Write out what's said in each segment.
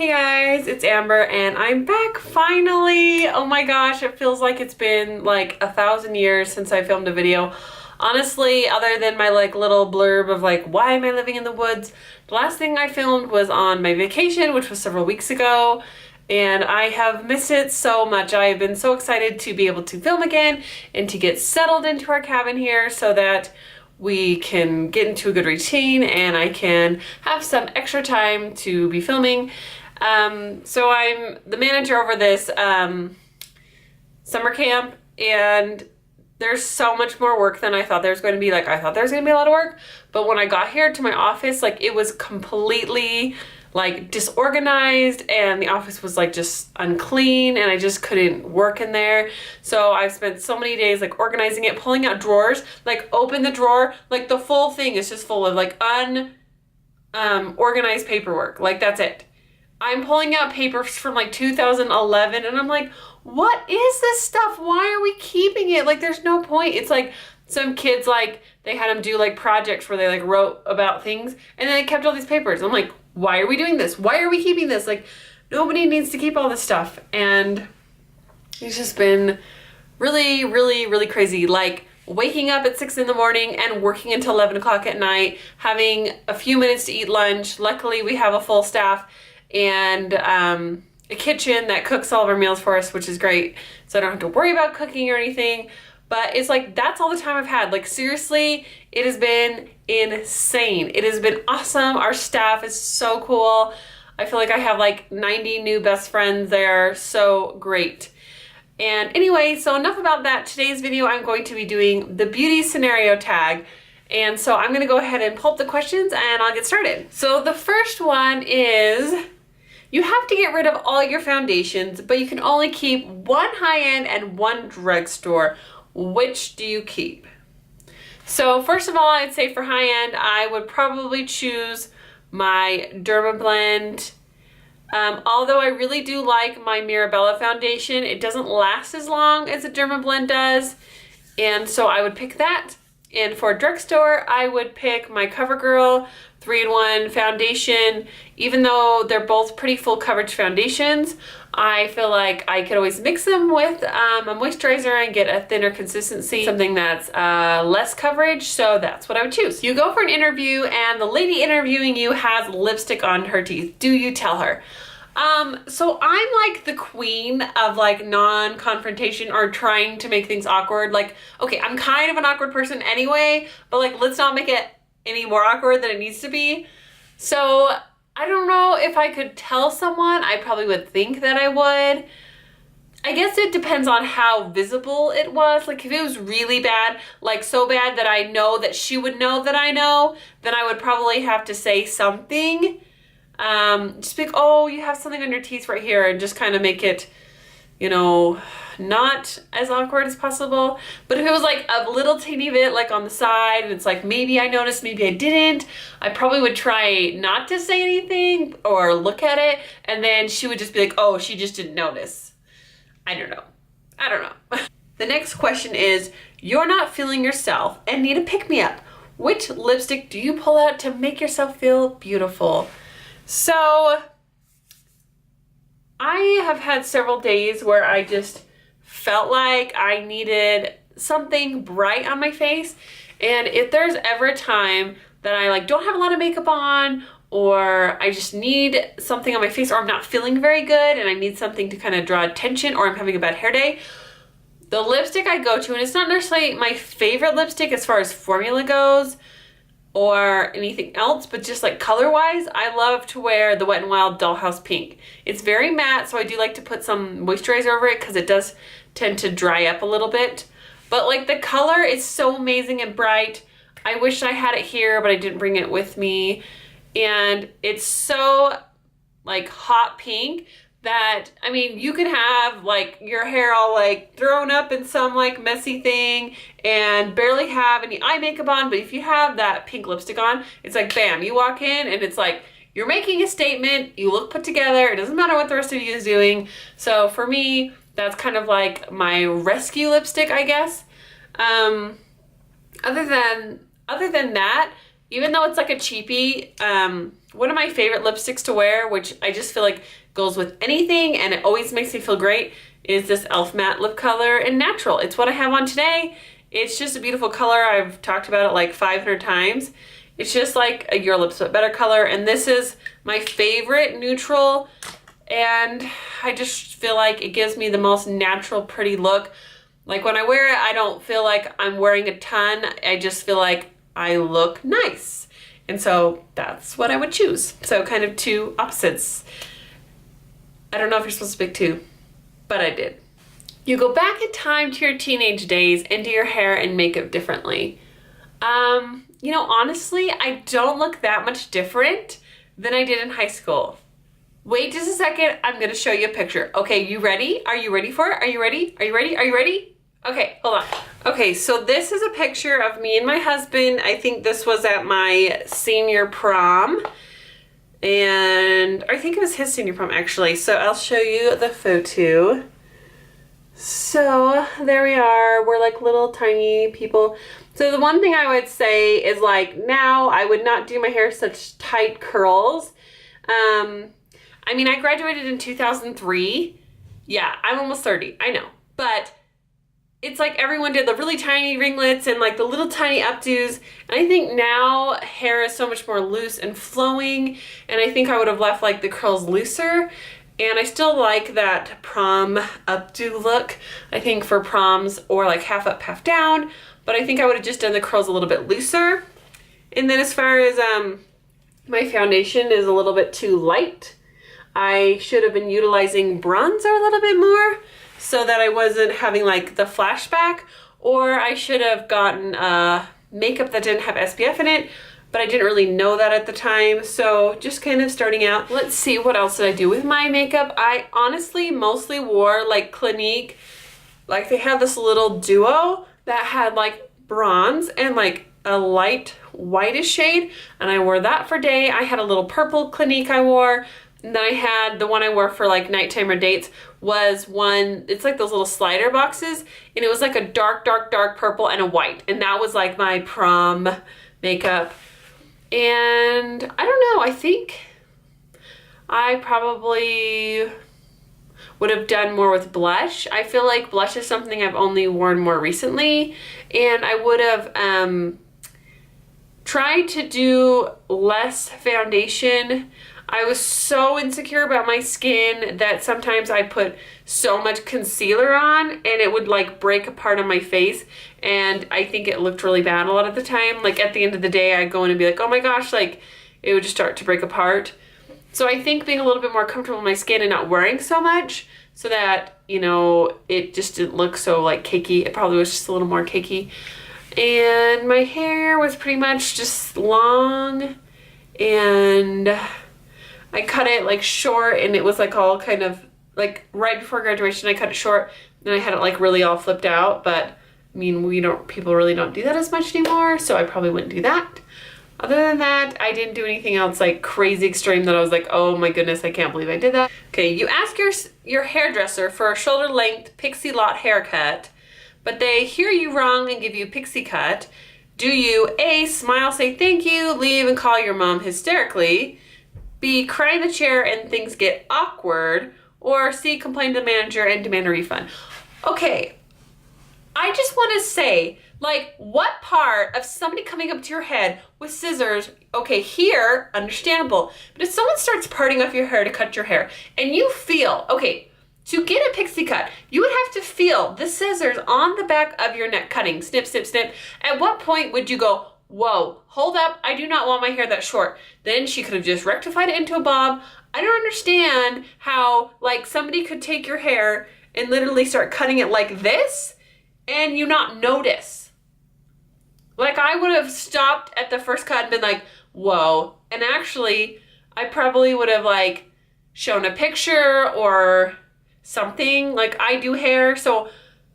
Hey guys, it's Amber and I'm back finally. Oh my gosh, it feels like it's been like 1,000 years since I filmed a video. Honestly, other than my like little blurb of like, why am I living in the woods? The last thing I filmed was on my vacation, which was several weeks ago. And I have missed it so much. I have been so excited to be able to film again and to get settled into our cabin here so that we can get into a good routine and I can have some extra time to be filming. So I'm the manager over this summer camp, and there's so much more work than I thought there was going to be. Like, I thought there was going to be a lot of work, but when I got here to my office, like, it was completely like disorganized and the office was like just unclean and I just couldn't work in there. So I've spent so many days like organizing it, pulling out drawers, like open the drawer, like the full thing is just full of like organized paperwork. Like, that's it. I'm pulling out papers from like 2011 and I'm like, what is this stuff? Why are we keeping it? Like, there's no point. It's like some kids, like, they had them do like projects where they like wrote about things and then they kept all these papers. I'm like, why are we doing this? Why are we keeping this? Like, nobody needs to keep all this stuff. And it's just been really, really, really crazy. Like, waking up at 6 in the morning and working until 11 o'clock at night, having a few minutes to eat lunch. Luckily, we have a full staff and a kitchen that cooks all of our meals for us, which is great. So I don't have to worry about cooking or anything. But it's like, that's all the time I've had. Like, seriously, it has been insane. It has been awesome. Our staff is so cool. I feel like I have like 90 new best friends. They are so great. And anyway, so enough about that. Today's video, I'm going to be doing the beauty scenario tag. And so I'm gonna go ahead and pull up the questions and I'll get started. So the first one is, you have to get rid of all your foundations, but you can only keep one high-end and one drugstore. Which do you keep? So first of all, I'd say for high-end, I would probably choose my Dermablend. Although I really do like my Mirabella foundation, it doesn't last as long as a Dermablend does. And so I would pick that. And for drugstore, I would pick my CoverGirl 3-in-1 foundation. Even though they're both pretty full coverage foundations, I feel like I could always mix them with a moisturizer and get a thinner consistency, something that's less coverage, so that's what I would choose. You go for an interview and the lady interviewing you has lipstick on her teeth. Do you tell her? So I'm like the queen of like non-confrontation or trying to make things awkward. Like, okay, I'm kind of an awkward person anyway, but like, let's not make it any more awkward than it needs to be. So I don't know if I could tell someone. I probably would think that I would. I guess it depends on how visible it was. Like, if it was really bad, like so bad that I know that she would know that I know, then I would probably have to say something. Just be like, oh, you have something on your teeth right here, and just kind of make it, you know, not as awkward as possible. But if it was like a little teeny bit like on the side and it's like, maybe I noticed, maybe I didn't, I probably would try not to say anything or look at it, and then she would just be like, oh, she just didn't notice. I don't know. The next question is, you're not feeling yourself and need a pick-me-up. Which lipstick do you pull out to make yourself feel beautiful? So I have had several days where I just felt like I needed something bright on my face. And if there's ever a time that I like don't have a lot of makeup on, or I just need something on my face, or I'm not feeling very good and I need something to kind of draw attention, or I'm having a bad hair day, the lipstick I go to, and it's not necessarily my favorite lipstick as far as formula goes or anything else, but just like color-wise, I love to wear the Wet n Wild Dollhouse Pink. It's very matte, so I do like to put some moisturizer over it because it does tend to dry up a little bit. But like, the color is so amazing and bright. I wish I had it here, but I didn't bring it with me. And it's so like hot pink that, I mean, you can have like your hair all like thrown up in some like messy thing and barely have any eye makeup on, but if you have that pink lipstick on, it's like, bam, you walk in and it's like, you're making a statement, you look put together, it doesn't matter what the rest of you is doing. So for me, that's kind of like my rescue lipstick, I guess. Other than that, even though it's like a cheapie, one of my favorite lipsticks to wear, which I just feel like goes with anything and it always makes me feel great, is this e.l.f. Matte Lip Color in Natural. It's what I have on today. It's just a beautiful color. I've talked about it like 500 times. It's just like a Your Lips But Better color, and this is my favorite neutral, and I just feel like it gives me the most natural, pretty look. Like when I wear it, I don't feel like I'm wearing a ton. I just feel like I look nice. And so that's what I would choose. So kind of two opposites. I don't know if you're supposed to pick two, but I did. You go back in time to your teenage days and do your hair and makeup differently. You know, honestly, I don't look that much different than I did in high school. Wait just a second, I'm gonna show you a picture. Okay, you ready? Are you ready for it? Are you ready? Are you ready? Are you ready? Okay, hold on. Okay, so this is a picture of me and my husband. I think this was at my senior prom. And I think it was his senior prom actually. So I'll show you the photo. So there we are. We're like little tiny people. So the one thing I would say is like now I would not do my hair such tight curls. I mean, I graduated in 2003. Yeah, I'm almost 30, I know. But it's like everyone did the really tiny ringlets and like the little tiny updos. And I think now hair is so much more loose and flowing. And I think I would have left like the curls looser. And I still like that prom updo look, I think for proms, or like half up, half down. But I think I would have just done the curls a little bit looser. And then as far as my foundation is a little bit too light. I should have been utilizing bronzer a little bit more so that I wasn't having like the flashback, or I should have gotten makeup that didn't have SPF in it, but I didn't really know that at the time. So just kind of starting out. Let's see, what else did I do with my makeup? I honestly mostly wore like Clinique. Like they had this little duo that had like bronze and like a light whitish shade, and I wore that for day. I had a little purple Clinique I wore. And then I had the one I wore for like nighttime or dates was one, it's like those little slider boxes, and it was like a dark, dark, dark purple and a white. And that was like my prom makeup. And I don't know, I think I probably would have done more with blush. I feel like blush is something I've only worn more recently, and I would have tried to do less foundation. I was so insecure about my skin that sometimes I put so much concealer on and it would like break apart on my face, and I think it looked really bad a lot of the time. Like at the end of the day I'd go in and be like, oh my gosh, like it would just start to break apart. So I think being a little bit more comfortable with my skin and not wearing so much so that, you know, it just didn't look so like cakey. It probably was just a little more cakey. And my hair was pretty much just long, and I cut it like short, and it was like all kind of like right before graduation I cut it short, and I had it like really all flipped out. But I mean, people really don't do that as much anymore, so I probably wouldn't do that. Other than that, I didn't do anything else like crazy extreme that I was like, oh my goodness, I can't believe I did that. Okay, you ask your hairdresser for a shoulder length pixie lot haircut, but they hear you wrong and give you a pixie cut. Do you A, smile, say thank you, leave and call your mom hysterically, B, cry in the chair and things get awkward, or C, complain to the manager and demand a refund? Okay, I just want to say, like, what part of somebody coming up to your head with scissors, okay, here, understandable, but if someone starts parting off your hair to cut your hair, and you feel, okay, to get a pixie cut, you would have to feel the scissors on the back of your neck cutting, snip, snip, snip. At what point would you go, whoa, hold up, I do not want my hair that short? Then she could have just rectified it into a bob. I don't understand how, like, somebody could take your hair and literally start cutting it like this and you not notice. Like, I would have stopped at the first cut and been like, whoa. And actually, I probably would have, like, shown a picture or something. Like, I do hair, so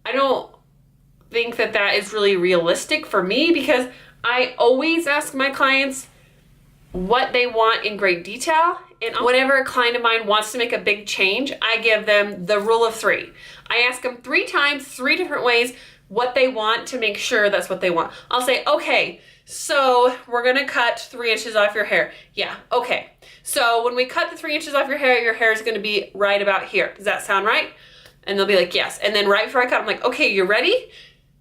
I don't think that that is really realistic for me, because I always ask my clients what they want in great detail. And whenever a client of mine wants to make a big change, I give them the rule of 3. I ask them 3 times, 3 different ways, what they want to make sure that's what they want. I'll say, okay, So we're gonna cut 3 inches off your hair. Yeah, okay. So when we cut the 3 inches off your hair is gonna be right about here. Does that sound right? And they'll be like, yes. And then right before I cut, I'm like, okay, you're ready?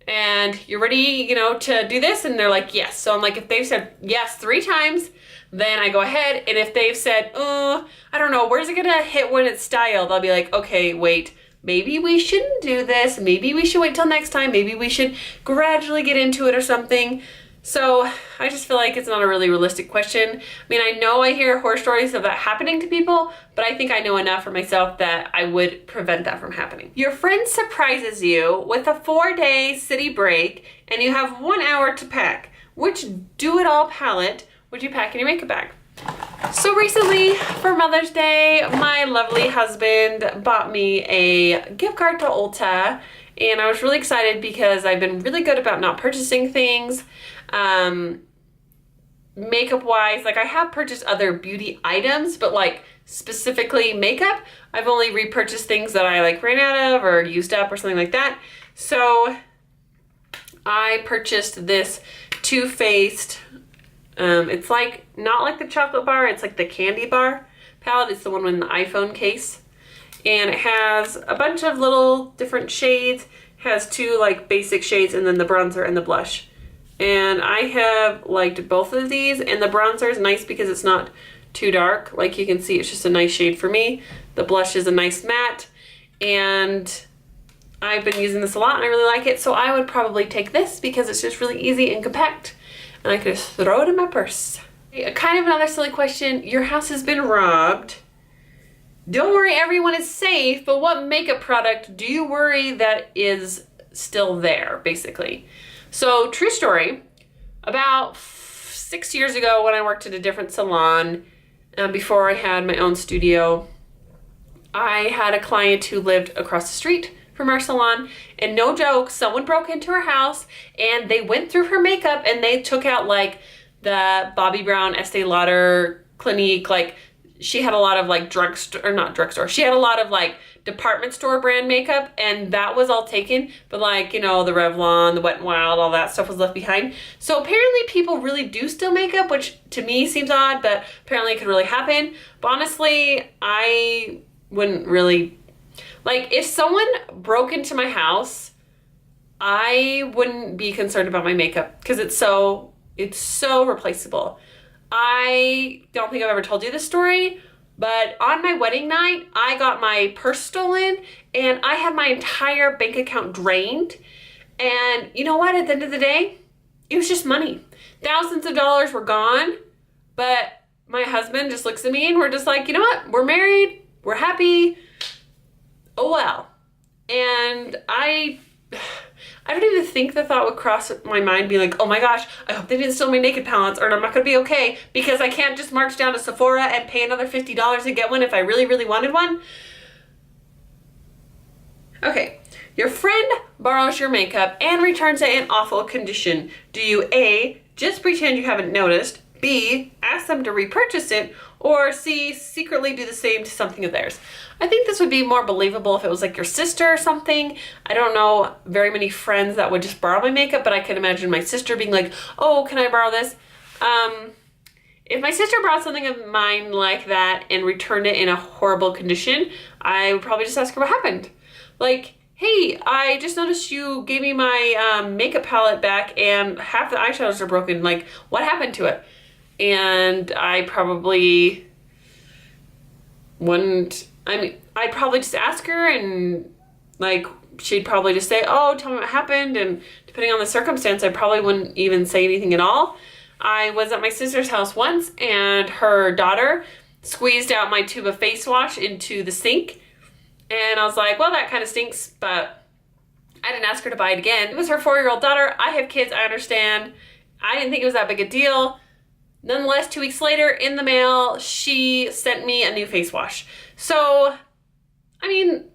And you're ready, to do this? And they're like, yes. So I'm like, if they've said yes 3 times, then I go ahead. And if they've said, I don't know, where's it gonna hit when it's styled? I'll be like, okay, wait, maybe we shouldn't do this. Maybe we should wait till next time. Maybe we should gradually get into it or something. So I just feel like it's not a really realistic question. I mean, I know I hear horror stories of that happening to people, but I think I know enough for myself that I would prevent that from happening. Your friend surprises you with a 4-day city break and you have 1 hour to pack. Which do-it-all palette would you pack in your makeup bag? So recently, for Mother's Day, my lovely husband bought me a gift card to Ulta, and I was really excited because I've been really good about not purchasing things. Makeup wise, like I have purchased other beauty items, but like specifically makeup, I've only repurchased things that I like ran out of or used up or something like that. So I purchased this Too Faced, it's like not like the chocolate bar, it's like the candy bar palette. It's the one in the iPhone case, and it has a bunch of little different shades. It has 2 like basic shades and then the bronzer and the blush. And I have liked both of these, and the bronzer is nice because it's not too dark. Like you can see, it's just a nice shade for me. The blush is a nice matte, and I've been using this a lot and I really like it. So I would probably take this because it's just really easy and compact, and I could just throw it in my purse. Kind of another silly question. Your house has been robbed. Don't worry, everyone is safe, but what makeup product do you worry that is still there, basically? So, true story, about 6 years ago when I worked at a different salon, before I had my own studio, I had a client who lived across the street from our salon, and no joke, someone broke into her house and they went through her makeup and they took out like the Bobbi Brown, Estee Lauder, Clinique, like she had a lot of like she had a lot of like department store brand makeup, and that was all taken, but like, the Revlon, the Wet n Wild, all that stuff was left behind. So apparently people really do steal makeup, which to me seems odd, but apparently it could really happen. But honestly, I wouldn't really, like if someone broke into my house, I wouldn't be concerned about my makeup because it's so replaceable. I don't think I've ever told you this story, but on my wedding night, I got my purse stolen and I had my entire bank account drained. And you know what? At the end of the day, it was just money. Thousands of dollars were gone, but my husband just looks at me and we're just like, you know what? We're married. We're happy. Oh well. And I don't even think the thought would cross my mind being like, oh my gosh, I hope they didn't steal my naked palettes or I'm not gonna be okay because I can't just march down to Sephora and pay another $50 and get one if I really, really wanted one. Okay, your friend borrows your makeup and returns it in awful condition. Do you A, just pretend you haven't noticed, B, ask them to repurchase it, or C, secretly do the same to something of theirs? I think this would be more believable if it was like your sister or something. I don't know very many friends that would just borrow my makeup, but I can imagine my sister being like, oh, can I borrow this? If my sister brought something of mine like that and returned it in a horrible condition, I would probably just ask her what happened. Like, hey, I just noticed you gave me my makeup palette back and half the eyeshadows are broken. Like, what happened to it? And I probably wouldn't, I'd probably just ask her and like, she'd probably just say, oh, tell me what happened. And depending on the circumstance, I probably wouldn't even say anything at all. I was at my sister's house once and her daughter squeezed out my tube of face wash into the sink. And I was like, well, that kind of stinks, but I didn't ask her to buy it again. It was her 4-year-old daughter. I have kids, I understand. I didn't think it was that big a deal. Nonetheless, 2 weeks later, in the mail, she sent me a new face wash. So, I mean,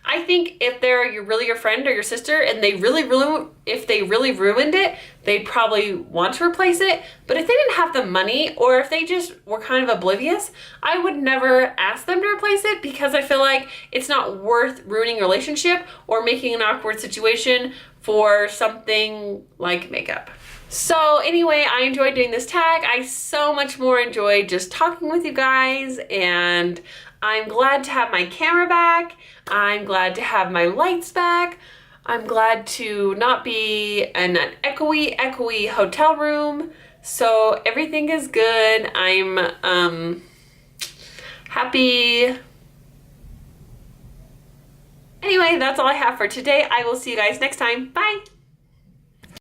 I think if they're really your friend or your sister and if they really ruined it, they'd probably want to replace it. But if they didn't have the money or if they just were kind of oblivious, I would never ask them to replace it because I feel like it's not worth ruining a relationship or making an awkward situation for something like makeup. So anyway, I enjoyed doing this tag. I so much more enjoyed just talking with you guys, and I'm glad to have my camera back. I'm glad to have my lights back. I'm glad to not be in an echoey hotel room. So everything is good. I'm happy. Anyway, that's all I have for today. I will see you guys next time. Bye.